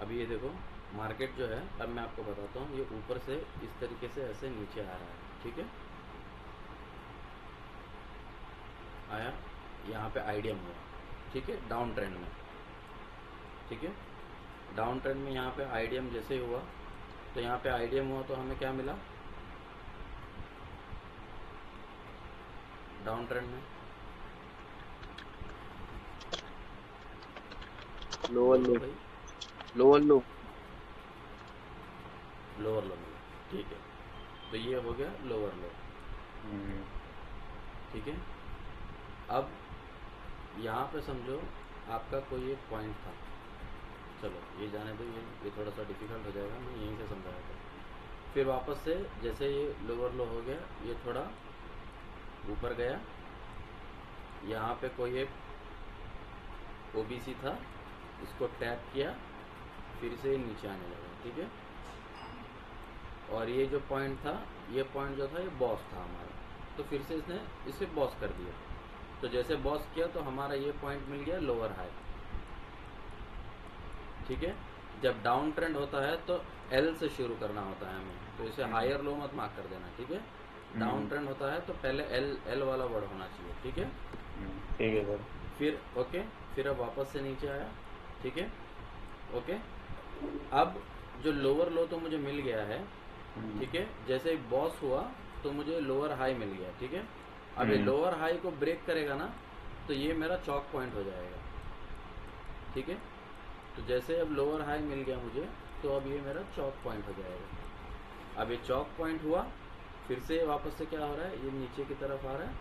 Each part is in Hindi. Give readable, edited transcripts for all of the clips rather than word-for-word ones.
अभी ये देखो, मार्केट जो है, अब मैं आपको बताता हूँ, ये ऊपर से इस तरीके से ऐसे नीचे आ रहा है, ठीक है, आया, यहाँ पे आईडीएम हुआ, ठीक है, डाउन ट्रेंड में, ठीक है, डाउन ट्रेंड में यहाँ पे आईडीएम जैसे ही हुआ, तो यहाँ पे आईडीएम हुआ तो हमें क्या मिला डाउन ट्रेंड में, लोअर बोलो लो, भाई, लोअर लो। लोअर लो मिला, ठीक है, तो ये हो गया लोअर लो, ठीक है। अब यहाँ पे समझो आपका कोई एक पॉइंट था, चलो ये जाने दो, ये थोड़ा सा डिफिकल्ट हो जाएगा, मैं यहीं से समझाया था। फिर वापस से जैसे ये लोअर लो हो गया, ये थोड़ा ऊपर गया, यहाँ पे कोई एक ओबीसी था, इसको टैप किया, फिर से ये नीचे आने लगा, ठीक है। और ये जो पॉइंट था, ये पॉइंट जो था ये बॉस था हमारा, तो फिर से इसने इसे बॉस कर दिया, तो जैसे बॉस किया तो हमारा ये पॉइंट मिल गया लोअर हाई, ठीक है। जब डाउन ट्रेंड होता है तो एल से शुरू करना होता है हमें, तो इसे हायर लो मत मार्क कर देना, ठीक है। डाउन ट्रेंड होता है तो पहले एल एल वाला वर्ड होना चाहिए, ठीक है। ठीक है सर। फिर ओके, फिर अब वापस से नीचे आया, ठीक है, ओके। अब जो लोअर लो तो मुझे मिल गया है, ठीक है, जैसे ही बॉस हुआ तो मुझे लोअर हाई मिल गया, ठीक है। अब ये लोअर हाई को ब्रेक करेगा ना, तो ये मेरा चौक पॉइंट हो जाएगा, ठीक है। तो जैसे अब लोअर हाई मिल गया मुझे, तो अब ये मेरा चौक पॉइंट हो जाएगा। अब ये चौक पॉइंट हुआ, फिर से वापस से क्या हो रहा है, ये नीचे की तरफ आ रहा है,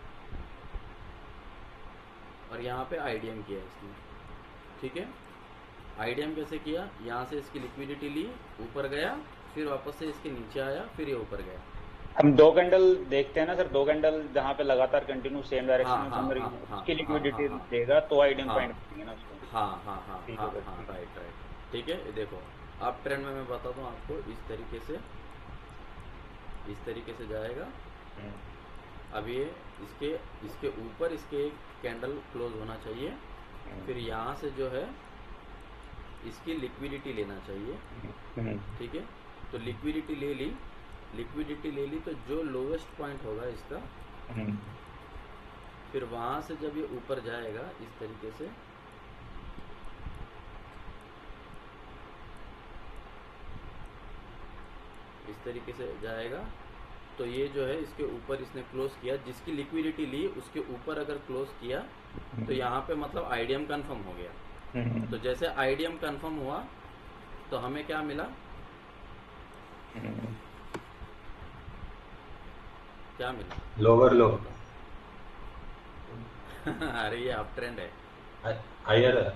और यहाँ पे आईडीएम किया इसने, ठीक है। आईडीएम कैसे किया, यहाँ से इसकी लिक्विडिटी ली, ऊपर गया, फिर वापस से इसके नीचे आया, फिर ये ऊपर गया। हम दो कैंडल देखते हैं ना सर, दो कैंडल जहाँ पे लगातार कंटिन्यू सेम डायरेक्शन हाँ में हाँ चल रही हाँ है, हाँ उसकी हाँ हाँ लिक्विडिटी हाँ देगा तो आईडीएम हाँ पॉइंट देंगे ना उसको। हाँ हाँ हाँ ठीक है हाँ सर, हाँ, ठीक है। राइट राइट, ठीक है। ये देखो, अब ट्रेंड में मैं बताता हूँ आपको, इस तरीके से जाएगा। अब ये इसके इसके ऊपर इसके एक कैंडल क्लोज होना चाहिए, फिर यहाँ से जो है इसकी लिक्विडिटी लेना चाहिए, ठीक है। तो लिक्विडिटी ले ली तो जो लोवेस्ट पॉइंट होगा इसका, फिर वहाँ से जब ये ऊपर जाएगा इस तरीके से, इस तरीके से जाएगा, तो ये जो है इसके ऊपर इसने क्लोज किया, जिसकी लिक्विडिटी ली उसके ऊपर अगर क्लोज किया तो यहाँ पे मतलब आईडीएम कंफर्म हो गया। तो जैसे आईडीएम कंफर्म हुआ तो हमें क्या मिला, क्या मिला, लोअर लो, बताओ। अरे ये अप ट्रेंड है, हायर है।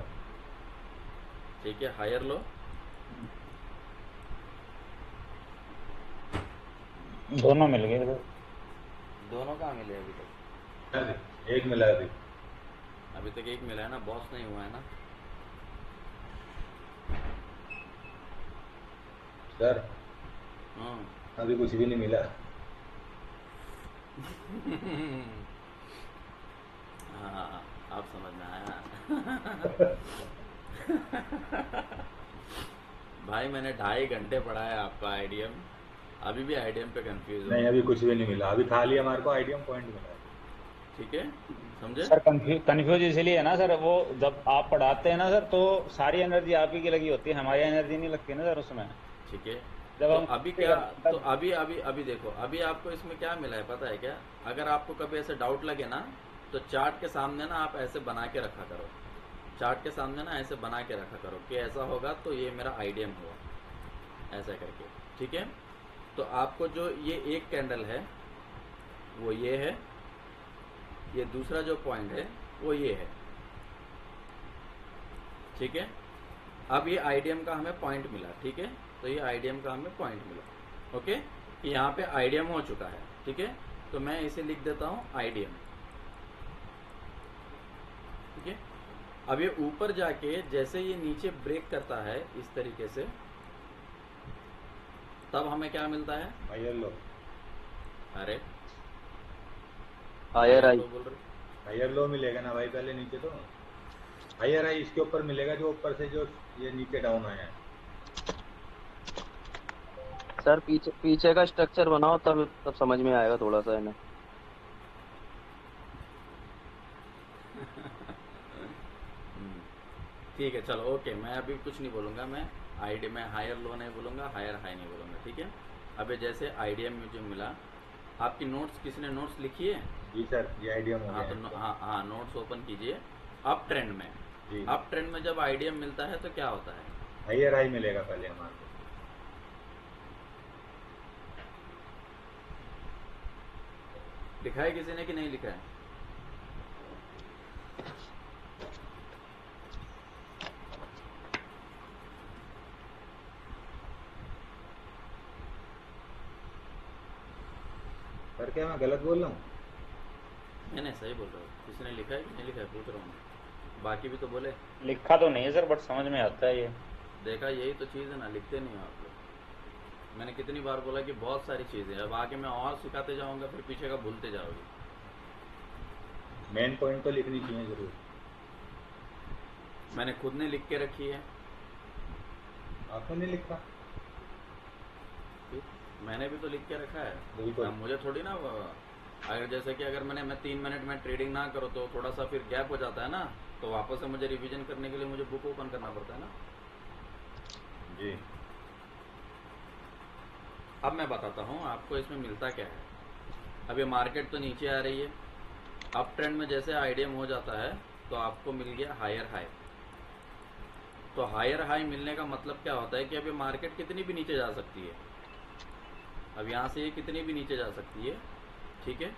ठीक है, हायर लो, दोनों मिल गए सर। दोनों कहाँ मिले अभी तक? एक मिला अभी। अभी तक एक मिला है ना, बॉस नहीं हुआ है ना। सर हाँ। अभी कुछ भी नहीं मिला। हाँ, आप समझ में आया। भाई मैंने 2.5 घंटे पढ़ा है आपका आईडीएम, अभी भी आईडीएम पे कंफ्यूज हो, नहीं अभी कुछ भी नहीं मिला, अभी खाली हमारे को आईडीएम पॉइंट मिला। ठीक है, समझे। सर कंफ्यूज इसलिए है ना सर, वो जब आप पढ़ाते हैं ना सर तो सारी एनर्जी आप ही की लगी होती है, हमारी एनर्जी नहीं लगती ना सर उसमें। ठीक है, जब तो हम अभी करते क्या, तो तब। अभी अभी अभी देखो, अभी आपको इसमें क्या मिला है पता है क्या? अगर आपको कभी ऐसे डाउट लगे ना, तो चार्ट के सामने ना आप ऐसे बना के रखा करो, चार्ट के सामने ना ऐसे बना के रखा करो कि ऐसा होगा तो ये मेरा आईडीएम हुआ, ऐसा करके, ठीक है। तो आपको जो ये एक कैंडल है वो ये है, ये दूसरा जो पॉइंट है वो ये है, ठीक है। अब ये आईडीएम का हमें पॉइंट मिला, ठीक है, तो ये आईडीएम का हमें पॉइंट मिला, ओके। यहाँ पे आईडीएम हो चुका है, ठीक है, तो मैं इसे लिख देता हूँ आईडीएम, ठीक है। अब ये ऊपर जाके जैसे ये नीचे ब्रेक करता है इस तरीके से, तब हमें क्या मिलता है? हायर लो, अरे हायर आई। लो बोल रहे, हायर लो मिलेगा ना भाई, पहले नीचे तो हायर आई इसके ऊपर मिलेगा, जो ऊपर से जो ये नीचे डाउन आया है। सर पीछे पीछे का स्ट्रक्चर बनाओ, तब तब समझ में आएगा थोड़ा सा इन्हें। हम्म, ठीक है चलो ओके, मैं अभी कुछ नहीं बोलूँगा। मैं आईडी में हायर लो नहीं बोलूँगा, हायर हाई नहीं बोलूँगा, ठीक है। अबे जैसे आईडिया में मुझे मिला, आपकी नोट्स, किसी ने नोट्स लिखी है? जी सर, ये आइडियम हो हाँ गया तो है। हाँ हाँ, नोट्स ओपन कीजिए। अप ट्रेंड में, जी, अप ट्रेंड में जब आईडिया मिलता है तो क्या होता है? हाइयर हाई मिलेगा पहले हमारे को। लिखा है किसी ने कि नहीं लिखा है? सर क्या मैं गलत बोल रहा हूँ? नहीं नहीं, सही बोल रहा हूँ। किसी ने लिखा है कि नहीं लिखा है पूछ रहा हूँ, बाकी भी तो बोले। लिखा तो नहीं है सर, बट समझ में आता है ये। देखा, यही तो चीज़ है ना, लिखते नहीं हो आप लोग। मैंने कितनी बार बोला कि बहुत सारी चीज़ें, अब आगे मैं और सिखाते जाऊंगा, फिर पीछे का भूलते जाओगे। मेन पॉइंट तो लिखनी चाहिए जरूर। मैंने खुद ने लिख के रखी है। आपने नहीं लिखा? फिर मैंने भी तो लिख के रखा है। बिल्कुल। अब मुझे थोड़ी ना अगर जैसे कि अगर मैं 3 मिनट में ट्रेडिंग ना करूँ तो थोड़ा सा फिर गैप हो जाता है ना, तो वापस से मुझे रिवीजन करने के लिए मुझे बुक ओपन करना पड़ता है ना। जी, अब मैं बताता हूँ आपको इसमें मिलता क्या है। अब ये मार्केट तो नीचे आ रही है, अप ट्रेंड में जैसे आईडीएम हो जाता है तो आपको मिल गया हायर हाई। तो हायर हाई मिलने का मतलब क्या होता है कि अब ये मार्केट कितनी भी नीचे जा सकती है। अब यहाँ से ये कितनी भी नीचे जा सकती है, ठीक है,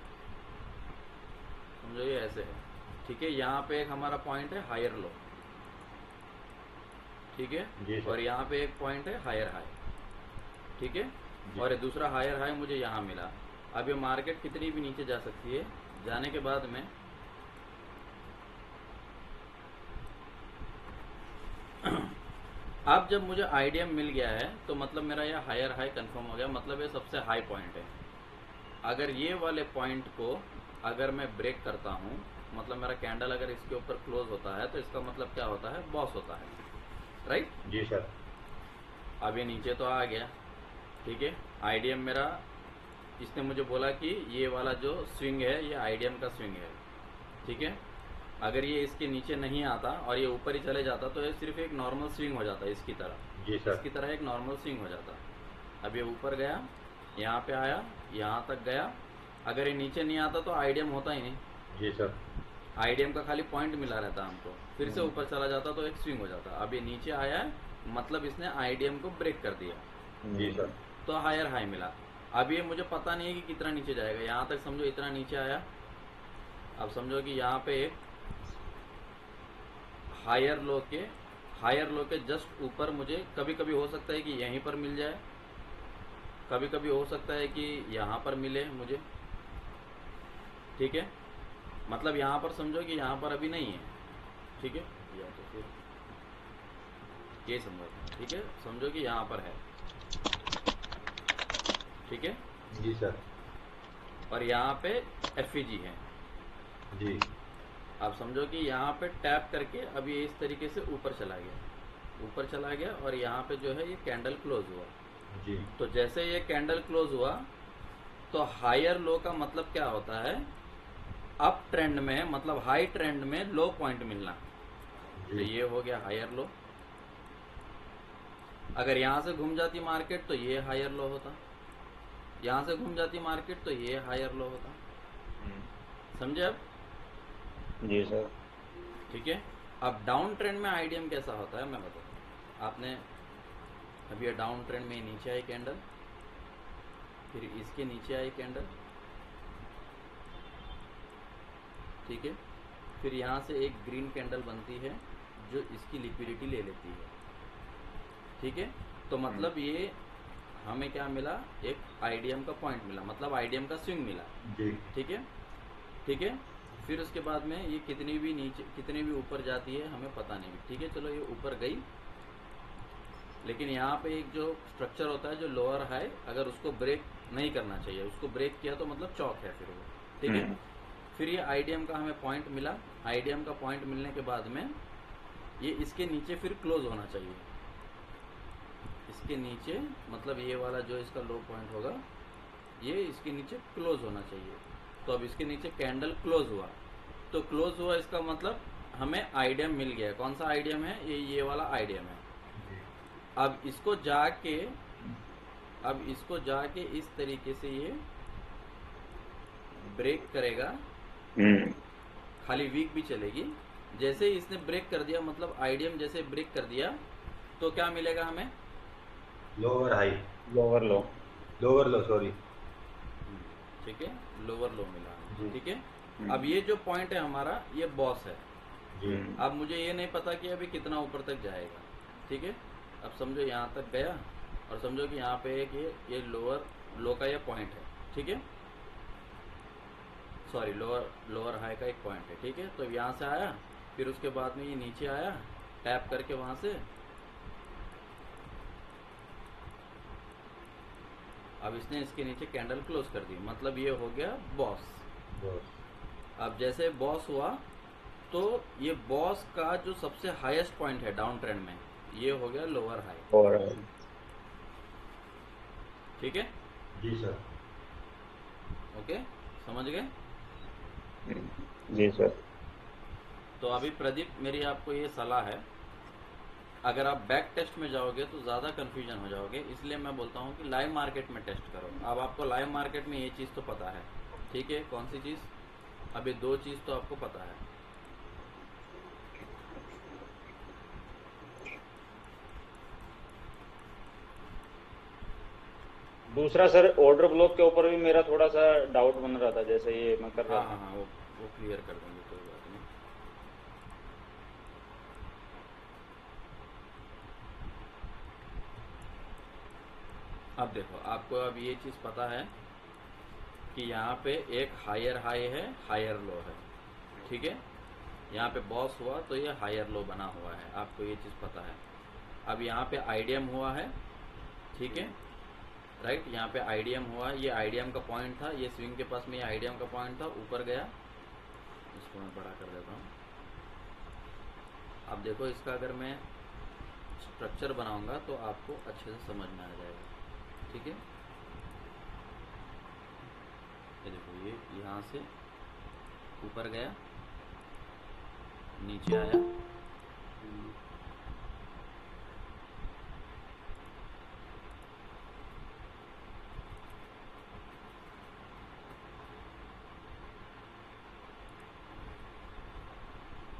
समझो ये ऐसे है, ठीक है। यहाँ पे एक हमारा पॉइंट है हायर लो, ठीक जी है, सर। और यहाँ पे एक पॉइंट है हायर हाई, ठीक है, जी। और ये दूसरा हायर हाई मुझे यहाँ मिला। अब ये मार्केट कितनी भी नीचे जा सकती है, जाने के बाद में अब जब मुझे आईडीएम मिल गया है तो मतलब मेरा यह हायर हाई कंफर्म हो गया, मतलब ये सबसे हाई पॉइंट है। अगर ये वाले पॉइंट को अगर मैं ब्रेक करता हूँ, मतलब मेरा कैंडल अगर इसके ऊपर क्लोज होता है तो इसका मतलब क्या होता है, बॉस होता है, राइट। जी सर। अब ये नीचे तो आ गया, ठीक है। आईडीएम मेरा, इसने मुझे बोला कि ये वाला जो स्विंग है ये आईडीएम का स्विंग है, ठीक है। अगर ये इसके नीचे नहीं आता और ये ऊपर ही चले जाता तो ये सिर्फ एक नॉर्मल स्विंग हो जाता है इसकी तरह, जी सर। इसकी तरह एक नॉर्मल स्विंग हो जाता। अब ये ऊपर गया, यहाँ पे आया, यहाँ तक गया, अगर ये नीचे नहीं आता तो आईडीएम होता ही नहीं। जी सर। आईडीएम का खाली पॉइंट मिला रहता हमको, फिर से ऊपर चला जाता तो एक स्विंग हो जाता। अब ये नीचे आया है, मतलब इसने आईडीएम को ब्रेक कर दिया, जी सर। तो हायर हाई मिला। अब ये मुझे पता नहीं है कि कितना नीचे जाएगा, यहाँ तक समझो इतना नीचे आया। अब समझो कि यहाँ पे एक हायर लो के जस्ट ऊपर मुझे कभी कभी हो सकता है कि यहीं पर मिल जाए, कभी कभी हो सकता है कि यहाँ पर मिले मुझे, ठीक है। मतलब यहाँ पर समझो कि यहाँ पर अभी नहीं है, ठीक है, या तो फिर ये समझो, ठीक है, समझो कि यहाँ पर है, ठीक है, जी सर। और यहाँ पे एफईजी है। जी। आप समझो कि यहाँ पे टैप करके अभी इस तरीके से ऊपर चला गया, ऊपर चला गया, और यहाँ पे जो है ये कैंडल क्लोज हुआ। जी। तो जैसे ये कैंडल क्लोज हुआ तो हायर लो का मतलब क्या होता है, अप ट्रेंड में, मतलब हाई ट्रेंड में लो पॉइंट मिलना। तो जी। ये हो गया हायर लो। अगर यहाँ से घूम जाती मार्केट तो ये हायर लो होता, यहाँ से घूम जाती मार्केट तो ये हायर लो होता, समझे अब? जी सर। ठीक है। अब डाउन ट्रेंड में आईडीएम कैसा होता है मैं बताता हूँ। आपने अभी ये डाउन ट्रेंड में नीचे आई कैंडल, फिर इसके नीचे आई कैंडल, ठीक है, फिर यहाँ से एक ग्रीन कैंडल बनती है जो इसकी लिक्विडिटी ले लेती है, ठीक है। तो मतलब ये हमें क्या मिला, एक आईडीएम का पॉइंट मिला, मतलब आईडीएम का स्विंग मिला, जी। ठीक है, ठीक है। फिर उसके बाद में ये कितनी भी नीचे, कितनी भी ऊपर जाती है हमें पता नहीं, ठीक है। चलो ये ऊपर गई, लेकिन यहाँ पे एक जो स्ट्रक्चर होता है जो लोअर हाई, अगर उसको ब्रेक नहीं करना चाहिए, उसको ब्रेक किया तो मतलब चौक है फिर वो, ठीक है। फिर ये आईडीएम का हमें पॉइंट मिला, आईडीएम का पॉइंट मिलने के बाद में ये इसके नीचे फिर क्लोज होना चाहिए, इसके नीचे, मतलब ये वाला जो इसका लो पॉइंट होगा ये इसके नीचे क्लोज होना चाहिए। तो अब इसके नीचे कैंडल क्लोज हुआ, तो क्लोज हुआ इसका मतलब हमें आइडियम मिल गया। कौन सा आइडियम है? ये वाला आइडियम है। जी अब इसको जाके इस तरीके से ये ब्रेक करेगा, खाली वीक भी चलेगी। जैसे ही इसने ब्रेक कर दिया, मतलब आइडियम जैसे ब्रेक कर दिया, तो क्या मिलेगा हमें? लोअर हाई, लोअर लो। लोअर लो सॉरी। ठीक है, लोअर लो मिला। जी। ठीक है, अब ये जो पॉइंट है हमारा, ये बॉस है। जी अब मुझे ये नहीं पता कि अभी कितना ऊपर तक जाएगा। ठीक है, अब समझो यहाँ तक गया, और समझो कि यहाँ पे एक ये लोअर लो का ये पॉइंट है। ठीक है, सॉरी, लोअर हाई का एक पॉइंट है। ठीक है, तो यहाँ से आया, फिर उसके बाद में ये नीचे आया, टैप करके वहाँ से अब इसने इसके नीचे कैंडल क्लोज कर दी, मतलब ये हो गया बॉस। बॉस। अब जैसे बॉस हुआ, तो ये बॉस का जो सबसे हाईएस्ट पॉइंट है डाउन ट्रेंड में, ये हो गया लोअर हाई। और ठीक है, जी सर। ओके, समझ गए? जी सर। तो अभी प्रदीप, मेरी आपको ये सलाह है, अगर आप बैक टेस्ट में जाओगे तो ज़्यादा कन्फ्यूजन हो जाओगे, इसलिए मैं बोलता हूँ कि लाइव मार्केट में टेस्ट करो। अब आपको लाइव मार्केट में ये चीज़ तो पता है, ठीक है? कौन सी चीज़? अभी दो चीज़ तो आपको पता है। दूसरा सर, ऑर्डर ब्लॉक के ऊपर भी मेरा थोड़ा सा डाउट बन रहा था, जैसे ये मैं कर रहा हाँ था। हाँ हाँ, वो क्लियर कर देंगे, कोई बात नहीं। अब देखो, आपको अब ये चीज़ पता है कि यहाँ पे एक हायर हाई है, हायर लो है। ठीक है, यहाँ पे बॉस हुआ तो ये हायर लो बना हुआ है, आपको ये चीज़ पता है। अब यहाँ पे आईडीएम हुआ है, ठीक है, राइट? यहाँ पे आईडीएम हुआ, ये आईडीएम का पॉइंट था, ये स्विंग के पास में ये आईडीएम का पॉइंट था, ऊपर गया। इसको मैं बड़ा कर देता हूँ। अब देखो, इसका अगर मैं स्ट्रक्चर बनाऊंगा तो आपको अच्छे से समझ में आ जाएगा। ठीक है, ये देखो, ये यहाँ से ऊपर गया, नीचे आया,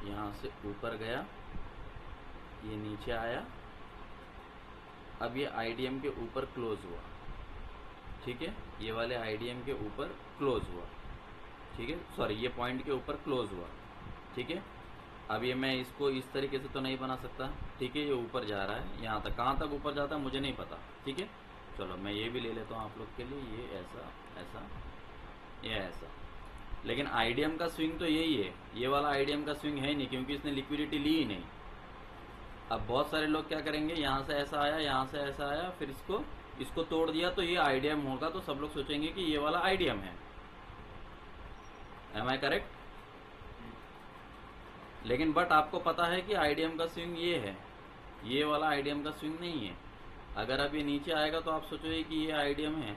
यहाँ से ऊपर गया, ये नीचे आया, अब ये आईडीएम के ऊपर क्लोज हुआ। ठीक है, ये वाले आईडीएम के ऊपर क्लोज हुआ। ठीक है, सॉरी, ये पॉइंट के ऊपर क्लोज हुआ। ठीक है, अब ये मैं इसको इस तरीके से तो नहीं बना सकता। ठीक है, ये ऊपर जा रहा है, यहाँ तक, कहाँ तक ऊपर जाता है मुझे नहीं पता। ठीक है, चलो मैं ये भी ले लेता हूँ आप लोग के लिए, ये ऐसा ऐसा, ये ऐसा। लेकिन आईडीएम का स्विंग तो यही है, ये वाला आईडीएम का स्विंग है नहीं, क्योंकि इसने लिक्विडिटी ली ही नहीं। अब बहुत सारे लोग क्या करेंगे, यहाँ से ऐसा आया, यहाँ से ऐसा आया, फिर इसको तोड़ दिया तो ये आईडीएम होगा, तो सब लोग सोचेंगे कि ये वाला आईडीएम है। Am I correct? लेकिन बट आपको पता है कि आईडीएम का स्विंग ये है, ये वाला आईडीएम का स्विंग नहीं है। अगर अब ये नीचे आएगा तो आप सोचोगे कि ये आईडीएम है,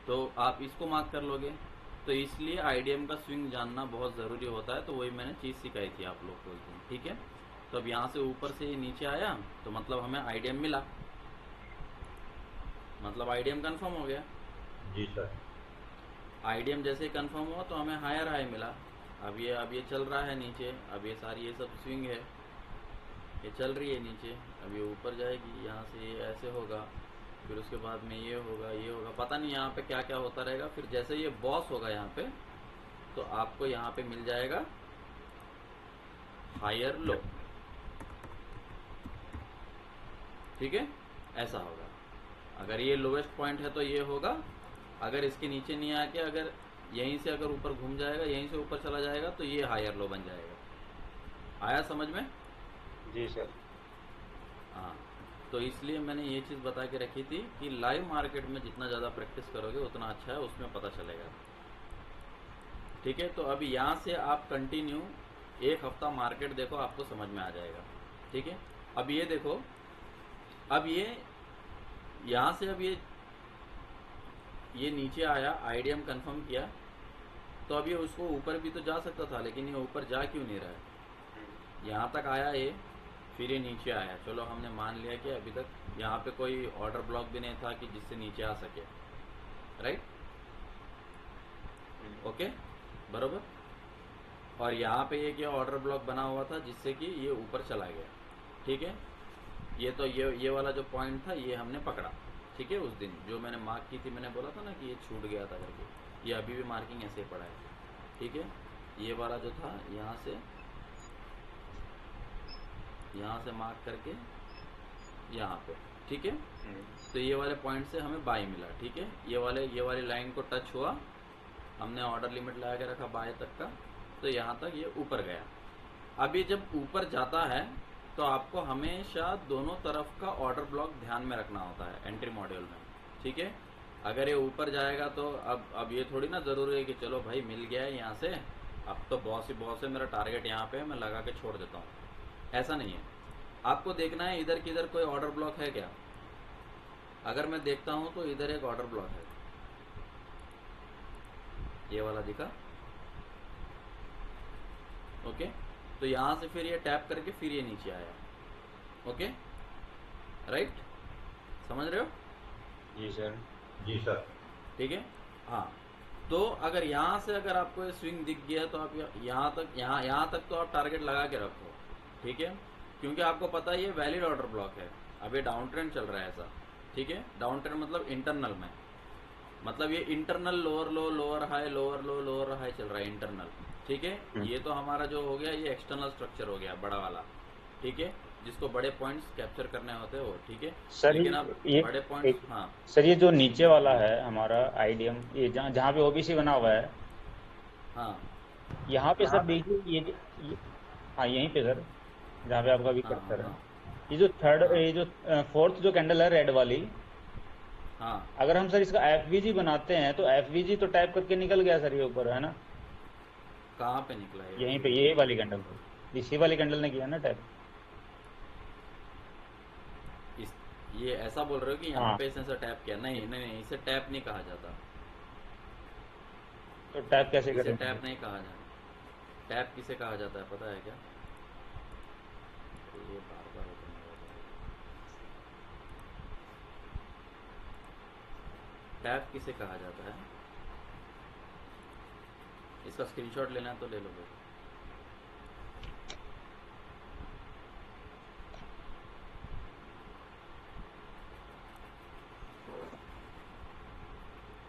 तो आप इसको मार्क कर लोगे। तो इसलिए आईडीएम का स्विंग जानना बहुत ज़रूरी होता है। तो वही मैंने चीज़ सिखाई थी आप लोग को उस दिन। ठीक है, तो अब यहाँ से ऊपर से नीचे आया, तो मतलब हमें आईडीएम मिला, मतलब आईडीएम कंफर्म हो गया। जी सर। आईडीएम जैसे कंफर्म हुआ तो हमें हायर हाई मिला। अब ये चल रहा है नीचे, अब ये सारी ये सब स्विंग है, ये चल रही है नीचे, अब ये ऊपर जाएगी, यहाँ से ये ऐसे होगा, फिर उसके बाद में ये होगा, ये होगा, पता नहीं यहाँ पे क्या क्या होता रहेगा। फिर जैसे ये बॉस होगा यहाँ पे, तो आपको यहाँ पे मिल जाएगा हायर लो। ठीक है, ऐसा होगा। अगर ये लोवेस्ट पॉइंट है तो ये होगा, अगर इसके नीचे नहीं आके अगर यहीं से अगर ऊपर घूम जाएगा, यहीं से ऊपर चला जाएगा, तो ये हायर लो बन जाएगा। आया समझ में? जी सर। हाँ, तो इसलिए मैंने ये चीज़ बता के रखी थी कि लाइव मार्केट में जितना ज़्यादा प्रैक्टिस करोगे उतना अच्छा है, उसमें पता चलेगा। ठीक है, तो अभी यहाँ से आप कंटिन्यू एक हफ्ता मार्केट देखो, आपको समझ में आ जाएगा। ठीक है, अब ये देखो, अब ये यहाँ से अब ये नीचे आया, आईडीएम कंफर्म किया, तो अब ये उसको ऊपर भी तो जा सकता था, लेकिन ये ऊपर जा क्यों नहीं रहा है? यहाँ तक आया ये, फिर ये नीचे आया। चलो हमने मान लिया कि अभी तक यहाँ पे कोई ऑर्डर ब्लॉक भी नहीं था कि जिससे नीचे आ सके, राइट? ओके, बरोबर। और यहाँ पे ये क्या ऑर्डर ब्लॉक बना हुआ था जिससे कि ये ऊपर चला गया, ठीक है। ये तो ये वाला जो पॉइंट था ये हमने पकड़ा, ठीक है। उस दिन जो मैंने मार्क की थी, मैंने बोला था ना कि ये छूट गया था करके, ये अभी भी मार्किंग ऐसे ही पड़ा है, ठीक है। ये वाला जो था यहाँ से मार्क करके यहाँ पे, ठीक है। तो ये वाले पॉइंट से हमें बाई मिला, ठीक है। ये वाली लाइन को टच हुआ, हमने ऑर्डर लिमिट लगा के रखा बाय तक का, तो यहाँ तक ये ऊपर गया। अब ये जब ऊपर जाता है तो आपको हमेशा दोनों तरफ का ऑर्डर ब्लॉक ध्यान में रखना होता है एंट्री मॉड्यूल में, ठीक है। अगर ये ऊपर जाएगा तो अब ये थोड़ी ना ज़रूरी है कि चलो भाई मिल गया है यहाँ से, अब तो बहुत है, मेरा टारगेट यहाँ पे मैं लगा के छोड़ देता हूँ, ऐसा नहीं है। आपको देखना है इधर किधर कोई ऑर्डर ब्लॉक है क्या। अगर मैं देखता हूँ तो इधर एक ऑर्डर ब्लॉक है, ये वाला दिखा, ओके। तो यहाँ से फिर ये टैप करके फिर ये नीचे आया, ओके, राइट, समझ रहे हो? जी सर। जी सर। ठीक है, हाँ। तो अगर यहाँ से अगर आपको ये स्विंग दिख गया तो आप यहाँ तक तो आप टारगेट लगा के रखो, ठीक है, क्योंकि आपको पता है ये वैलिड ऑर्डर ब्लॉक है। अब ये डाउन ट्रेंड चल रहा है ऐसा, ठीक है। डाउन ट्रेंड मतलब इंटरनल में, मतलब ये इंटरनल लोअर लो लोअर हाई लोअर लो लोअर हाई चल रहा है इंटरनल, ठीक है। ये तो हमारा जो हो गया ये एक्सटर्नल स्ट्रक्चर हो गया बड़ा वाला, ठीक है, जिसको बड़े पॉइंट्स कैप्चर करने होते हैं वो, ठीक है सर। लेकिन अब ये बड़े पॉइंट्स, हाँ सर, ये जो नीचे वाला है हमारा आईडीएम, ये जहाँ पे ओबीसी बना हुआ है, हाँ यहाँ पे सर देखिए ये हाँ यहीं पे सर, जहाँ पे आपका भी हाँ कर्सर है, हाँ ये जो थर्ड हाँ ये जो फोर्थ जो कैंडल है रेड वाली, हाँ। अगर हम सर इसका एफवीजी बनाते हैं तो एफवीजी तो टाइप करके निकल गया सर, ये ऊपर है ना, कहाँ पे निकला है यहीं पे ये वाली कैंडल पे, इसी वाली कैंडल ने किया ना टाइप। ये ऐसा बोल रहे हो कि यहाँ हाँ। पे इसने टैप किया? नहीं नहीं नहीं, इसे टैप नहीं कहा जाता, तो टैप कैसे इसे करें? टैप नहीं कहा जाता। टैप किसे कहा जाता है पता है क्या? तो ये बार बार open हो जाता है। टैप किसे कहा जाता है? इसका स्क्रीनशॉट लेना है तो ले लो भाई।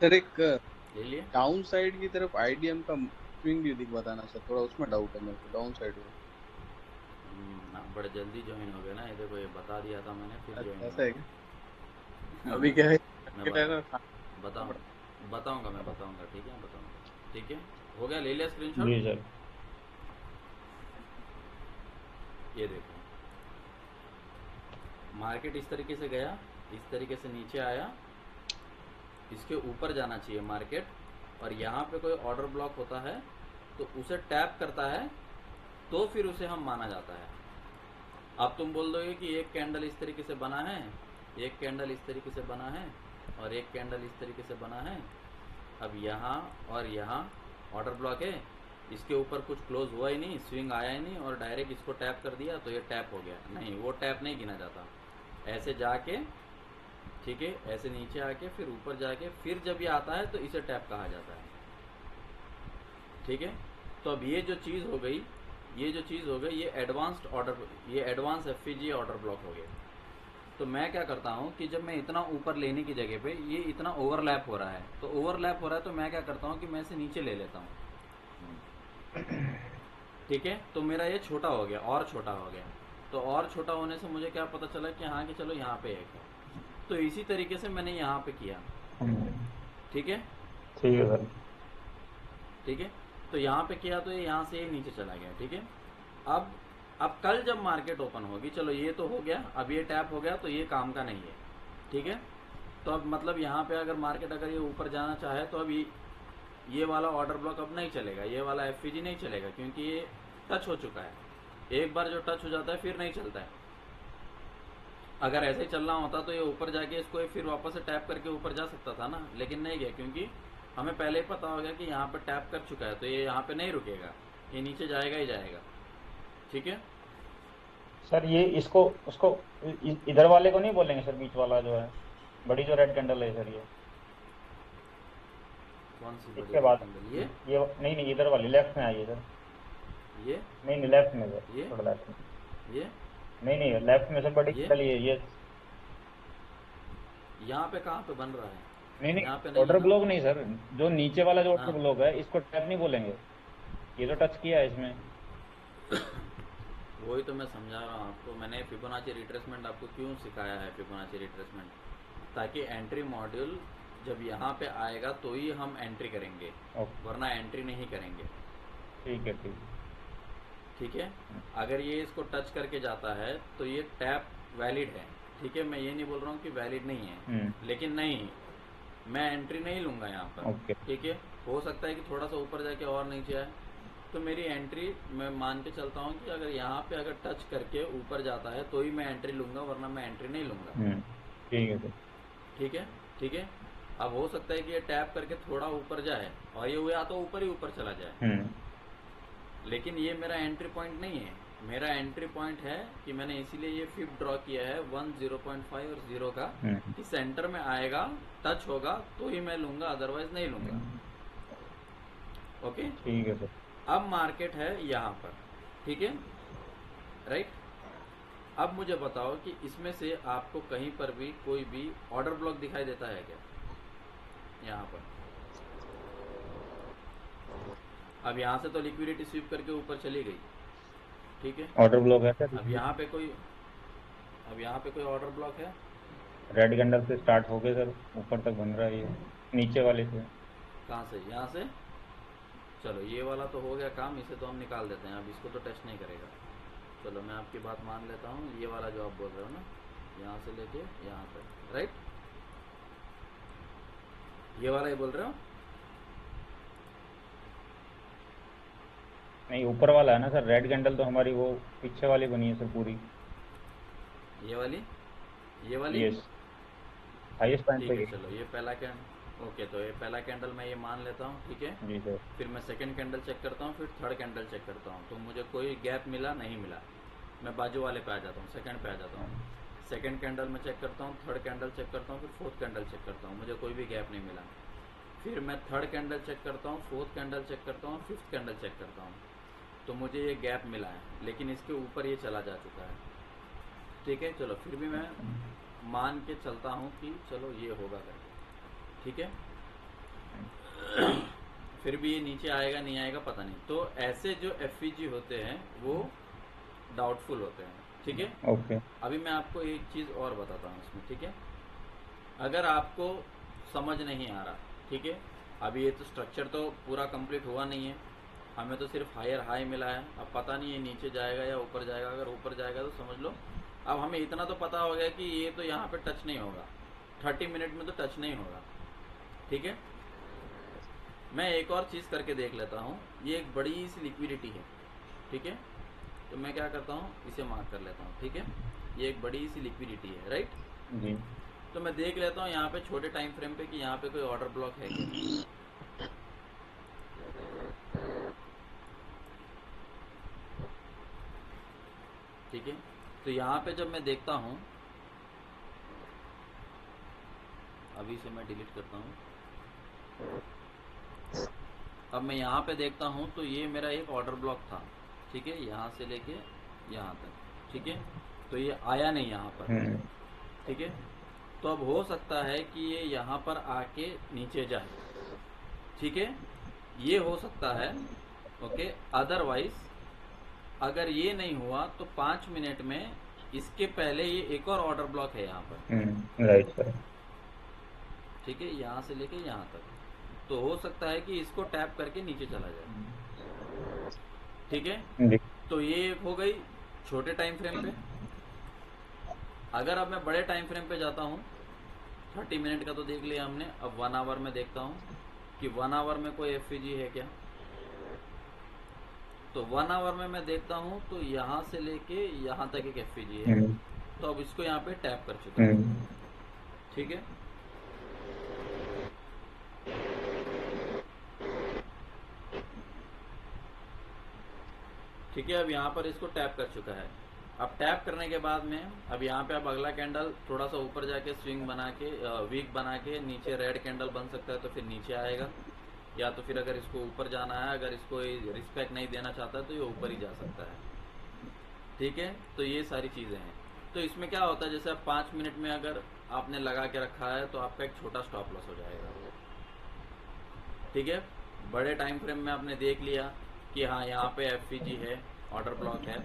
सर एक ले लिए? डाउन साइड की तरफ आईडीएम का स्विंग भी दिख बताना सर, थोड़ा उसमें डाउट है मेरे को डाउन साइड में। बड़े जल्दी ज्वाइन हो गए ना, ये देखो ये बता दिया था मैंने, फिर ज्वाइन ऐसा है क्या? अभी क्या है मैं ना, बताऊंगा मैं बताऊंगा, ठीक है बताऊंगा, ठीक है। हो गया, ले लिया स्क्रीनशॉट? जी सर। ये देखो मार्केट इस तरीके से गया, इस तरीके से नीचे आया, इसके ऊपर जाना चाहिए मार्केट, और यहाँ पे कोई ऑर्डर ब्लॉक होता है तो उसे टैप करता है तो फिर उसे हम माना जाता है। अब तुम बोल दोगे कि एक कैंडल इस तरीके से बना है, एक कैंडल इस तरीके से बना है, और एक कैंडल इस तरीके से बना है, अब यहाँ और यहाँ ऑर्डर ब्लॉक है, इसके ऊपर कुछ क्लोज हुआ ही नहीं, स्विंग आया ही नहीं, और डायरेक्ट इसको टैप कर दिया तो ये टैप हो गया। नहीं, वो टैप नहीं गिना जाता। ऐसे जाके, ठीक है, ऐसे नीचे आके फिर ऊपर जाके फिर जब ये आता है तो इसे टैप कहा जाता है, ठीक है। तो अब ये जो चीज़ हो गई, ये एडवांस्ड ऑर्डर, ये एडवांस एफपीजी ऑर्डर ब्लॉक हो गया। तो मैं क्या करता हूँ कि जब मैं इतना ऊपर लेने की जगह पे ये इतना ओवरलैप हो रहा है, तो ओवरलैप हो रहा है तो मैं क्या करता हूँ कि मैं इसे नीचे ले लेता हूँ, ठीक है। तो मेरा ये छोटा हो गया और छोटा हो गया, तो और छोटा होने से मुझे क्या पता चला कि हाँ कि चलो यहाँ पे एक है, तो इसी तरीके से मैंने यहाँ पे किया, ठीक है ठीक है सर। ठीक है। तो यहाँ पे किया तो ये यहाँ से ये नीचे चला गया, ठीक है। अब कल जब मार्केट ओपन होगी, चलो ये तो हो गया, अब ये टैप हो गया तो ये काम का नहीं है, ठीक है। तो अब मतलब यहाँ पे अगर मार्केट अगर ये ऊपर जाना चाहे तो अब ये वाला ऑर्डर ब्लॉक अब नहीं चलेगा, ये वाला एफपीजी नहीं चलेगा, क्योंकि ये टच हो चुका है। एक बार जो टच हो जाता है फिर नहीं चलता है, अगर ऐसे ही चलना होता तो ये ऊपर जाके इसको फिर वापस से टैप करके ऊपर जा सकता था ना, लेकिन नहीं गया क्योंकि हमें पहले ही पता हो गया कि यहाँ पे टैप कर चुका है, तो ये यहाँ पे नहीं रुकेगा, ये नीचे जाएगा ही जाएगा। ठीक है, सर ये इसको उसको इधर वाले को नहीं बोलेंगे सर, बीच वाला जो है, बड़ी जो रेड कैंडल है सर, ये कौन सी बड़ी इसके बाद कैंडल? ये नहीं नहीं, इधर वाली लेफ्ट में आइए सर। ये नहीं नहीं, लेफ्ट में सर, ये थोड़ा लेफ्ट में। ये नहीं नहीं, लेफ्ट में सर बड़ी ये? कैंडल ये यहाँ पे कहाँ पे बन रहा है? नहीं यहाँ पे नहीं, नहीं ऑर्डर है ना? ब्लॉक नहीं सर, जो नीचे वाला जो ऑर्डर हाँ। ब्लॉक है इसको टैप नहीं बोलेंगे, ये तो टच किया है इसमें। वही तो मैं समझा रहा हूँ आपको, मैंने फिबोनाची रिट्रेसमेंट आपको क्यों सिखाया है, फिबोनाची रिट्रेसमेंट, ताकि एंट्री मॉड्यूल जब यहाँ पे आएगा तो ही हम एंट्री करेंगे, ओके, वरना एंट्री नहीं करेंगे। ठीक है ठीक। ठीक है, अगर ये इसको टच करके जाता है तो ये टैप वैलिड है। ठीक है, मैं ये नहीं बोल रहा हूँ कि वैलिड नहीं है, लेकिन नहीं, मैं एंट्री नहीं लूंगा यहाँ पर। ओके। ठीक है, हो सकता है कि थोड़ा सा ऊपर जाके और नीचे आए, तो मेरी एंट्री मैं मान के चलता हूँ कि अगर यहाँ पे अगर टच करके ऊपर जाता है तो ही मैं एंट्री लूंगा, वरना मैं एंट्री नहीं लूंगा। ठीक है सर। ठीक है, ठीक है। अब हो सकता है कि ये टैप करके थोड़ा ऊपर जाए और ये या तो ऊपर ही ऊपर चला जाए, लेकिन ये मेरा एंट्री पॉइंट नहीं है। मेरा एंट्री पॉइंट है कि मैंने इसीलिए ये फिब ड्रॉ किया है 1, 0.5 और 0 का, कि सेंटर में आएगा, टच होगा तो ही मैं लूंगा, अदरवाइज नहीं लूंगा। ओके, ठीक है सर। अब मार्केट है यहाँ पर। ठीक है, राइट। अब मुझे बताओ कि इसमें से आपको कहीं पर भी कोई भी ऑर्डर ब्लॉक दिखाई देता है क्या? यहाँ पर अब यहाँ से तो लिक्विडिटी स्वीप करके ऊपर चली गई। ठीक है, ऑर्डर ब्लॉक है सर। अब यहाँ पे कोई ऑर्डर ब्लॉक है? रेड कैंडल से स्टार्ट होके सर ऊपर तक बन रहा है, ये नीचे वाले से। कहाँ से? यहाँ से। चलो ये वाला तो हो गया काम, इसे तो हम निकाल देते हैं, अब इसको तो टच नहीं करेगा। चलो मैं आपकी बात मान लेता हूँ, ये वाला जो आप बोल रहे हो ना, यहाँ से लेके यहाँ तक, राइट, ये वाला ही बोल रहे हो? नहीं, ऊपर वाला है ना सर, रेड कैंडल तो हमारी वो पीछे वाली बनी है सर पूरी। ये वाली? ये वाली? यस, हाईएस्ट पॉइंट ठीक पे है, ये। चलो ये पहला कैंडल, ओके, तो ये पहला कैंडल मैं ये मान लेता हूँ। ठीक है, जी सर। फिर मैं सेकंड कैंडल चेक करता हूँ, फिर थर्ड कैंडल चेक करता हूँ, तो मुझे कोई गैप मिला नहीं मिला, मैं बाजू वाले पे आ जाता हूँ, सेकंड पे आ जाता हूँ। सेकंड कैंडल में चेक करता हूँ, थर्ड कैंडल चेक करता हूँ, फिर फोर्थ कैंडल चेक करता हूँ, मुझे कोई भी गैप नहीं मिला। फिर मैं थर्ड कैंडल चेक करता हूँ, फोर्थ कैंडल चेक करता हूँ, फिफ्थ कैंडल चेक करता हूँ, तो मुझे ये गैप मिला है, लेकिन इसके ऊपर ये चला जा चुका है। ठीक है, चलो फिर भी मैं मान के चलता हूँ कि चलो ये होगा करके। ठीक है, फिर भी ये नीचे आएगा नहीं आएगा पता नहीं। तो ऐसे जो एफईजी होते हैं वो डाउटफुल होते हैं। ठीक है, ओके। अभी मैं आपको एक चीज़ और बताता हूँ इसमें। ठीक है, अगर आपको समझ नहीं आ रहा, ठीक है, अभी ये तो स्ट्रक्चर तो पूरा कंप्लीट हुआ नहीं है, हमें तो सिर्फ हायर हाई मिला है, अब पता नहीं ये नीचे जाएगा या ऊपर जाएगा। अगर ऊपर जाएगा तो समझ लो, अब हमें इतना तो पता हो गया कि ये तो यहाँ पे टच नहीं होगा, 30 मिनट में तो टच नहीं होगा। ठीक है, मैं एक और चीज़ करके देख लेता हूँ, ये एक बड़ी सी लिक्विडिटी है। ठीक है, तो मैं क्या करता हूँ, इसे मार्क कर लेता हूँ। ठीक है, ये एक बड़ी सी लिक्विडिटी है, राइट। जी। तो मैं देख लेता हूँ यहाँ पे छोटे टाइम फ्रेम पे कि यहाँ पे कोई ऑर्डर ब्लॉक है क्या। ठीक है, तो यहाँ पे जब मैं देखता हूँ, अभी से मैं डिलीट करता हूँ, अब मैं यहाँ पे देखता हूँ तो ये मेरा एक ऑर्डर ब्लॉक था। ठीक है, यहाँ से लेके यहाँ तक। ठीक है, तो ये आया नहीं यहाँ पर। ठीक है, तो अब हो सकता है कि ये यहाँ पर आके नीचे जाए। ठीक है, ये हो सकता है। ओके, अदरवाइज अगर ये नहीं हुआ तो 5 मिनट में इसके पहले ये एक और ऑर्डर ब्लॉक है यहाँ पर। Right sir. ठीक है, यहाँ से लेके यहाँ तक, तो हो सकता है कि इसको टैप करके नीचे चला जाए। ठीक है, तो ये एक हो गई छोटे टाइम फ्रेम पे। अगर अब मैं बड़े टाइम फ्रेम पे जाता हूँ, 30 मिनट का तो देख लिया हमने, अब 1 आवर में देखता हूँ कि 1 आवर में कोई एफईजी है क्या। तो 1 आवर में मैं देखता हूँ तो यहाँ से लेके यहाँ तक एक एफईजी है। तो अब इसको यहाँ पे टैप कर चुका है। ठीक है, ठीक है, अब यहाँ पर इसको टैप कर चुका है। अब टैप करने के बाद में अब यहाँ पे अब अगला कैंडल थोड़ा सा ऊपर जाके स्विंग बना के वीक बना के नीचे रेड कैंडल बन सकता है, तो फिर नीचे आएगा, या तो फिर अगर इसको ऊपर जाना है, अगर इसको रिस्पेक्ट नहीं देना चाहता तो ये ऊपर ही जा सकता है। ठीक है, तो ये सारी चीज़ें हैं। तो इसमें क्या होता है, जैसे अब 5 मिनट में अगर आपने लगा के रखा है तो आपका एक छोटा स्टॉप लॉस हो जाएगा। ठीक है, बड़े टाइम फ्रेम में आपने देख लिया कि हाँ यहाँ पे एफवीजी है, ऑर्डर ब्लॉक है,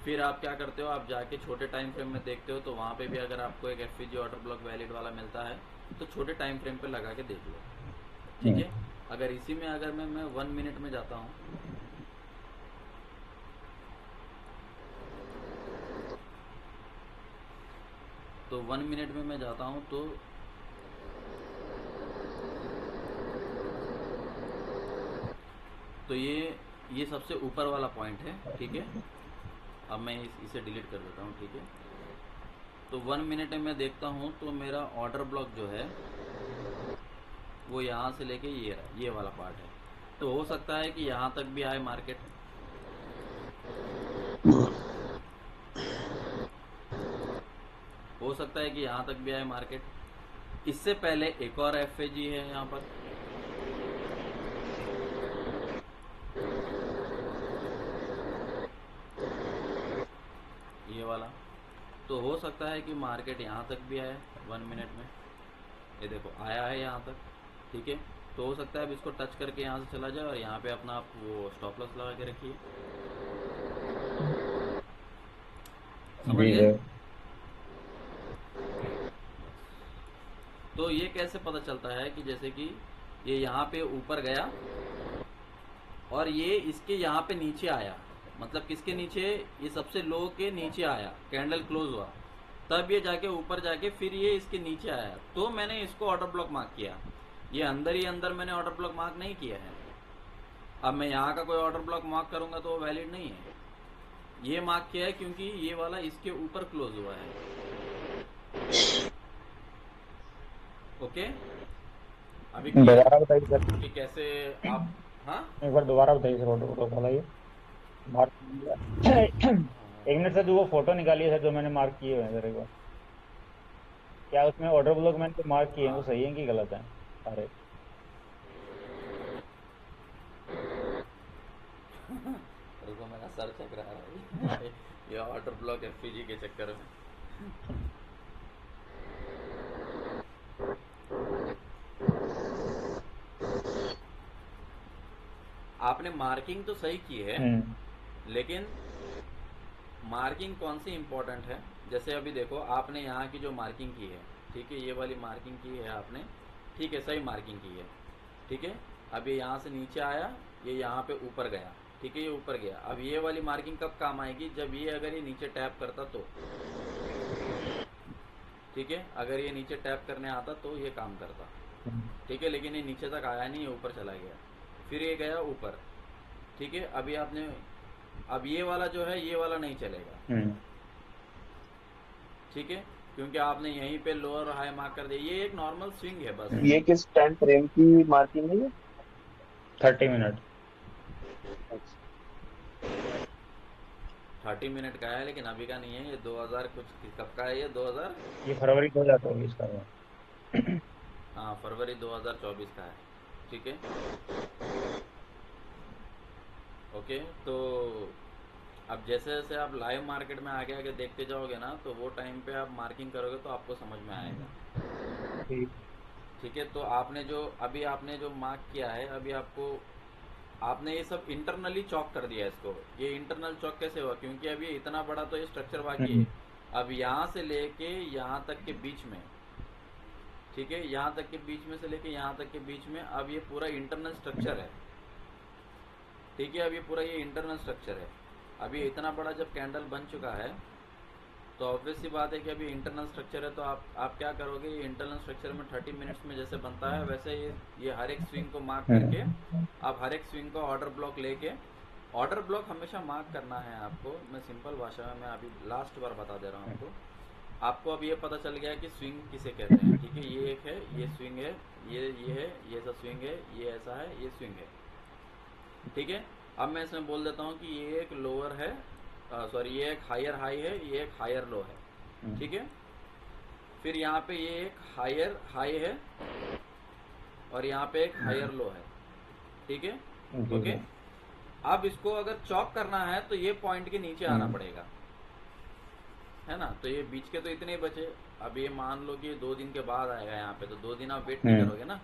फिर आप क्या करते हो, आप जाके छोटे टाइम फ्रेम में देखते हो, तो वहाँ पे भी अगर आपको एक एफवीजी ऑर्डर ब्लॉक वैलिड वाला मिलता है तो छोटे टाइम फ्रेम पे लगा के देख लो। ठीक है, अगर इसी में अगर मैं 1 मिनट में जाता हूँ, तो 1 मिनट में मैं जाता हूँ तो ये सबसे ऊपर वाला पॉइंट है। ठीक है, अब मैं इसे डिलीट कर देता हूँ। ठीक है, तो 1 मिनट में मैं देखता हूँ तो मेरा ऑर्डर ब्लॉक जो है वो यहाँ से लेके ये वाला पार्ट है। तो हो सकता है कि यहाँ तक भी आए मार्केट, हो सकता है कि यहाँ तक भी आए मार्केट। इससे पहले एक और एफएजी है यहाँ पर, ये वाला, तो हो सकता है कि मार्केट यहाँ तक भी आए 1 मिनट में। ये देखो आया है यहाँ तक। ठीक है, तो हो सकता है अब इसको टच करके यहाँ से चला जाए और यहाँ पे अपना आप वो स्टॉप लॉस लगा के रखिए। समझ गए? तो ये कैसे पता चलता है कि जैसे कि ये यहाँ पे ऊपर गया और ये इसके यहाँ पे नीचे आया, मतलब किसके नीचे, ये सबसे लो के नीचे आया, कैंडल क्लोज हुआ, तब ये जाके ऊपर जाके फिर ये इसके नीचे आया, तो मैंने इसको ऑर्डर ब्लॉक मार्क किया। ये अंदर ही अंदर मैंने ऑर्डर ब्लॉक मार्क नहीं किया है। अब मैं यहाँ का कोई ऑर्डर ब्लॉक मार्क करूंगा तो वो वैलिड नहीं है। ये मार्क किया है क्योंकि ये वाला इसके ऊपर क्लोज हुआ है। ओके, अभी दोबारा बताइए सर, कि कैसे आप, हाँ एक बार दोबारा बताइए सर, ऑर्डर ब्लॉक वाला ये एक मिनट सर, जो वो फोटो निकाली है सर जो मैंने मार्क किए हुए हैं सर, एक बार क्या उसमें ऑर्डर ब्लॉक मैंने जो मार्क किए हैं वो सही है कि गलत है सारे? रुको मेरा सर चक रहा है ये ऑर्डर ब्लॉक एफपीजी के चक्कर में। आपने मार्किंग तो सही की है, लेकिन मार्किंग कौन सी इम्पोर्टेंट है। जैसे अभी देखो आपने यहाँ की जो मार्किंग की है, ठीक है, ये वाली मार्किंग की है आपने, ठीक है, सही मार्किंग की है। ठीक है, अब ये यहाँ से नीचे आया, ये यहाँ पे ऊपर गया, ठीक है, ये ऊपर गया। अब ये वाली मार्किंग कब काम आएगी, जब ये अगर ये नीचे टैप करता तो, ठीक है, अगर ये नीचे टैप करने आता तो ये काम करता। ठीक है, लेकिन ये नीचे तक आया नहीं, ये ऊपर चला गया, फिर ये गया ऊपर। ठीक है, अभी आपने, अब ये वाला जो है ये वाला नहीं चलेगा। ठीक है, क्योंकि आपने यहीं पे लोअर हाई मार्क कर दिया। ये एक नॉर्मल स्विंग है बस। ये किस टाइम फ्रेम की मार्किंग है? 30 मिनट 30 मिनट का है, लेकिन अभी का नहीं है। ये 2000 कुछ कब का है, ये 2000, ये फरवरी 2024 का है। हाँ फरवरी 2024 का है। ठीक है, ओके। तो अब जैसे जैसे आप लाइव मार्केट में आगे आगे देखते जाओगे ना, तो वो टाइम पे आप मार्किंग करोगे तो आपको समझ में आएगा। ठीक है, तो आपने जो अभी आपने जो मार्क किया है, अभी आपको आपने ये सब इंटरनली चॉक कर दिया इसको। ये इंटरनल चॉक कैसे हुआ, क्योंकि अभी इतना बड़ा तो ये स्ट्रक्चर बाकी है। अब यहाँ से लेके यहाँ तक के बीच में, ठीक है, यहाँ तक के बीच में से लेके यहाँ तक के बीच में अब ये पूरा इंटरनल स्ट्रक्चर है। ठीक है, अब ये पूरा ये इंटरनल स्ट्रक्चर है। अभी इतना बड़ा जब कैंडल बन चुका है तो ऑब्वियस सी बात है कि अभी इंटरनल स्ट्रक्चर है, तो आप क्या करोगे, ये इंटरनल स्ट्रक्चर में 30 मिनट्स में जैसे बनता है वैसे ये हर एक स्विंग को मार्क करके आप हर एक स्विंग को ऑर्डर ब्लॉक लेके, ऑर्डर ब्लॉक हमेशा मार्क करना है आपको। मैं सिंपल भाषा में मैं अभी लास्ट बार बता दे रहा हूँ आपको। आपको अब ये पता चल गया कि स्विंग किसे कहते हैं, ठीक है। ये एक है, ये स्विंग है, ये है, ये ऐसा स्विंग है, ये ऐसा है, ये स्विंग है, ठीक है। अब मैं इसमें बोल देता हूँ कि ये एक लोअर है, सॉरी ये एक हायर हाई है, ये एक हायर लो है, ठीक है। फिर यहाँ पे ये एक हायर हाई है और यहाँ पे एक हायर लो है, ठीक है, जी ओके। सर। अब इसको अगर चॉक करना है तो ये पॉइंट के नीचे आना पड़ेगा, है ना। तो ये बीच के तो इतने ही बचे। अब ये मान लो कि 2 दिन के बाद आएगा यहाँ पे, तो 2 दिन आप वेट नहीं करोगे ना।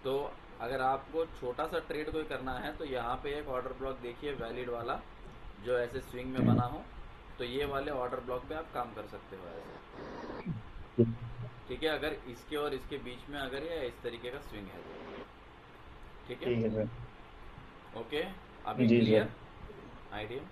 तो अगर आपको छोटा सा ट्रेड कोई करना है तो यहाँ पे एक ऑर्डर ब्लॉक देखिए वैलिड वाला, जो ऐसे स्विंग में बना हो, तो ये वाले ऑर्डर ब्लॉक पे आप काम कर सकते हो ऐसे, ठीक है। अगर इसके और इसके बीच में अगर ये इस तरीके का स्विंग है तो, ठीक है ठीक है सर। ओके। अभी जी क्लियर सर। आइडिया।